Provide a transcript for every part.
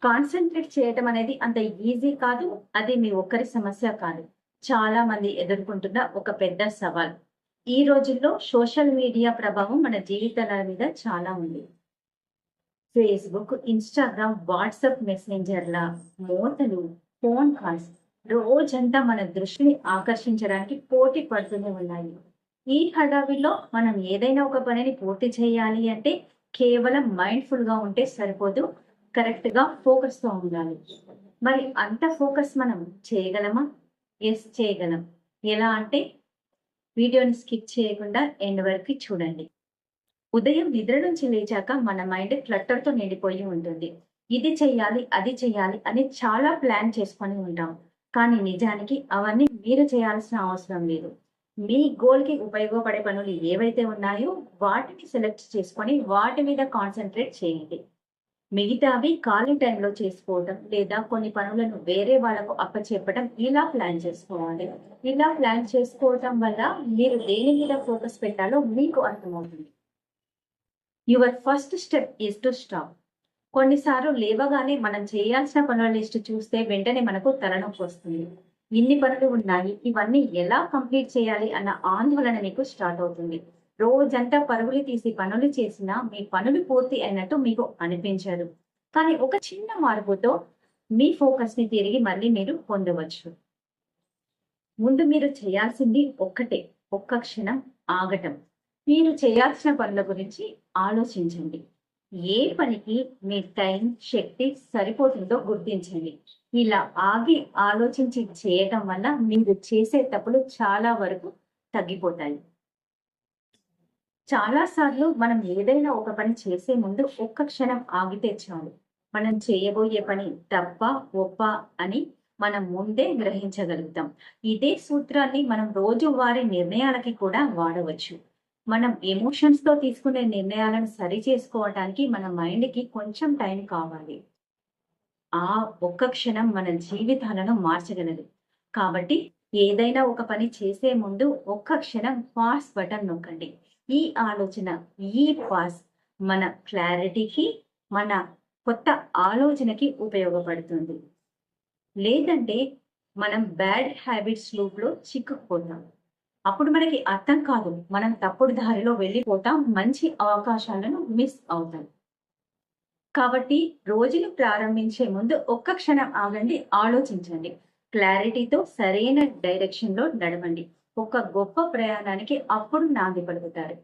Concentrate చేయటం అనేది అంత ఈజీ కాదు. అది మీ ఒక్కరి సమస్య కాదు. చాలా మంది ఎదుర్కొంటున్న ఒక పెద్ద సవాల్. ఈ రోజుల్లో సోషల్ మీడియా ప్రభావం మన జీవితాల మీద చాలా ఉంది. ఫేస్‌బుక్, ఇన్‌స్టాగ్రామ్, వాట్సాప్ మెసెంజర్‌ల మోతలు, ఫోన్ కాల్స్ రోజంతా మన దృష్టిని ఆకర్షించడానికి పోటీ పడుతూనే ఉన్నాయి. ఈ హడావిడిలో మనం ఏదైనా ఒక పనిని పూర్తి చేయాలి అంటే కేవలం మైండ్‌ఫుల్‌గా ఉంటే సరిపోదు. కరెక్ట్‌గా ఫోకస్‌తో ఉండాలి. మరి అంత ఫోకస్ మనం చేయగలమా? యెస్, చేయగలం. ఎలా అంటే వీడియోని స్కిప్ చేయకుండా ఎండ్ వరకు చూడండి. ఉదయం నిద్ర నుంచి లేచాక మన మైండ్ క్లట్టర్‌తో నిండిపోయి ఉంటుంది. ఇది చెయ్యాలి, అది చెయ్యాలి అని చాలా ప్లాన్ చేసుకొని ఉంటాం. కానీ నిజానికి అవన్నీ మీరు చేయాల్సిన అవసరం లేదు. మీ గోల్‌కి ఉపయోగపడే పనులు ఏవైతే ఉన్నాయో వాటిని సెలెక్ట్ చేసుకొని వాటి మీద కాన్సంట్రేట్ చేయండి. మిగతావి ఖాళీ టైంలో చేసుకోవటం లేదా కొన్ని పనులను వేరే వాళ్ళకు అప్పచెప్పటం ఇలా ప్లాన్ చేసుకోవాలి. ఇలా ప్లాన్ చేసుకోవటం వల్ల మీరు దేని మీద ఫోకస్ పెట్టాలో మీకు అర్థమవుతుంది. Your first step is to stop. కొన్నిసార్లు లేవగానే మనం చేయాల్సిన పనుల లిస్ట్ చూస్తే వెంటనే మనకు తలనొప్పి వస్తుంది. ఇన్ని పనులు ఉన్నాయి, ఇవన్నీ ఎలా కంప్లీట్ చేయాలి అన్న ఆందోళన మీకు స్టార్ట్ అవుతుంది. రోజంతా పరుగులు తీసి పనులు చేసినా మీ పనులు పూర్తి అయినట్టు మీకు అనిపించదు. కానీ ఒక చిన్న మార్పుతో మీ ఫోకస్ ని తిరిగి మళ్ళీ మీరు పొందవచ్చు. ముందు మీరు చేయాల్సింది ఒక్కటే, ఒక్క క్షణం ఆగటం. మీరు చేయాల్సిన పనుల గురించి ఆలోచించండి. ఏ పనికి మీ టైం, శక్తి సరిపోతుందో గుర్తించండి. ఇలా ఆగి ఆలోచించి చేయటం వల్ల మీరు చేసే తప్పులు చాలా వరకు తగ్గిపోతాయి. చాలా సార్లు మనం ఏదైనా ఒక పని చేసే ముందు ఒక్క క్షణం ఆగితే చాలు. మనం చేయబోయే పని తప్ప, ఒప్ప అని మనం ముందే గ్రహించగలుగుతాం. ఇదే సూత్రాన్ని మనం రోజువారీ నిర్ణయాలకి కూడా వాడవచ్చు. మనం ఎమోషన్స్ తో తీసుకునే నిర్ణయాలను సరి చేసుకోవటానికి మన మైండ్ కి కొంచెం టైం కావాలి. ఆ ఒక్క క్షణం మన జీవితాలను మార్చగలదు. కాబట్టి ఏదైనా ఒక పని చేసే ముందు ఒక్క క్షణం పాస్ బటన్ నొక్కండి. ఈ ఆలోచన, ఈ పాస్ మన క్లారిటీకి, మన కొత్త ఆలోచనకి ఉపయోగపడుతుంది. లేదంటే మనం బ్యాడ్ హ్యాబిట్స్ లూప్‌లో చిక్కుకుపోతాం. అప్పుడు మనకి అర్థం కాదు. మనం తప్పుడు దారిలో వెళ్ళిపోతాం. మంచి అవకాశాలను మిస్ అవుతాం. కాబట్టి రోజును ప్రారంభించే ముందు ఒక్క క్షణం ఆగండి, ఆలోచించండి. క్లారిటీతో సరైన డైరెక్షన్‌లో నడవండి. ఒక గొప్ప ప్రయాణానికి అప్పుడు నాంది పలుకుతారు.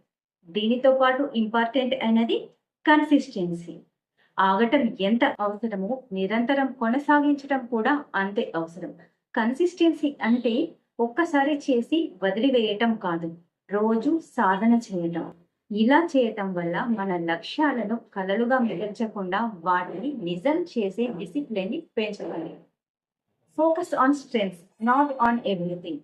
దీనితో పాటు ఇంపార్టెంట్ అయినది కన్సిస్టెన్సీ. ఆగటం ఎంత అవసరమో నిరంతరం కొనసాగించటం కూడా అంతే అవసరం. కన్సిస్టెన్సీ అంటే ఒక్కసారి చేసి వదిలివేయటం కాదు. రోజు సాధన చేయటం. ఇలా చేయటం వల్ల మన లక్ష్యాలను కలలుగా మిగల్చకుండా వాటిని నిజం చేసే డిసిప్లిన్ ని పెంచగలం. Focus on strengths, not on everything.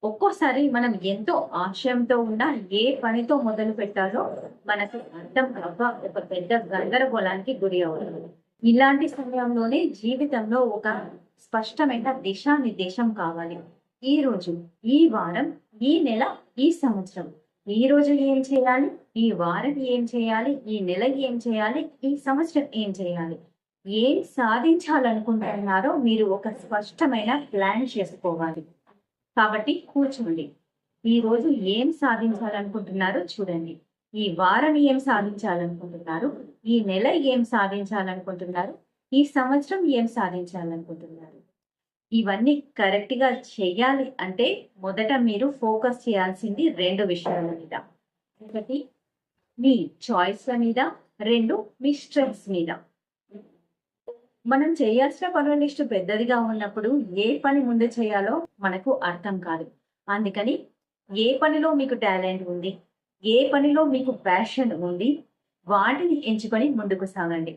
ఒక్కోసారి మనం ఎంతో ఆశయంతో ఉన్న ఏ పనితో మొదలు పెట్టాలో మనకు అర్థం కాక ఒక పెద్ద గందరగోళానికి గురి అవుతుంది. ఇలాంటి సమయంలోనే జీవితంలో ఒక స్పష్టమైన దిశానిర్దేశం కావాలి. ఈ రోజు, ఈ వారం, ఈ నెల, ఈ సంవత్సరం, ఈ రోజు ఏం చేయాలి, ఈ వారం ఏం చేయాలి, ఈ నెల ఏం చేయాలి, ఈ సంవత్సరం ఏం చేయాలి, ఏం సాధించాలనుకుంటున్నారో మీరు ఒక స్పష్టమైన ప్లాన్ చేసుకోవాలి. కాబట్టి కూర్చోండి. ఈ రోజు ఏం సాధించాలనుకుంటున్నారో చూడండి. ఈ వారం ఏం సాధించాలనుకుంటున్నారు, ఈ నెల ఏం సాధించాలనుకుంటున్నారు, ఈ సంవత్సరం ఏం సాధించాలనుకుంటున్నారు. ఇవన్నీ కరెక్ట్ గా చెయ్యాలి అంటే మొదట మీరు ఫోకస్ చేయాల్సింది 2 విషయాల మీద. ఒకటి మీ చాయిస్ల మీద, 2 మీ స్ట్రెంగ్త్స్ మీద. మనం చేయాల్సిన పనుల లిస్టు పెద్దదిగా ఉన్నప్పుడు ఏ పని ముందు చేయాలో మనకు అర్థం కాదు. అందుకని ఏ పనిలో మీకు టాలెంట్ ఉంది, ఏ పనిలో మీకు ప్యాషన్ ఉంది, వాటిని ఎంచుకొని ముందుకు సాగండి.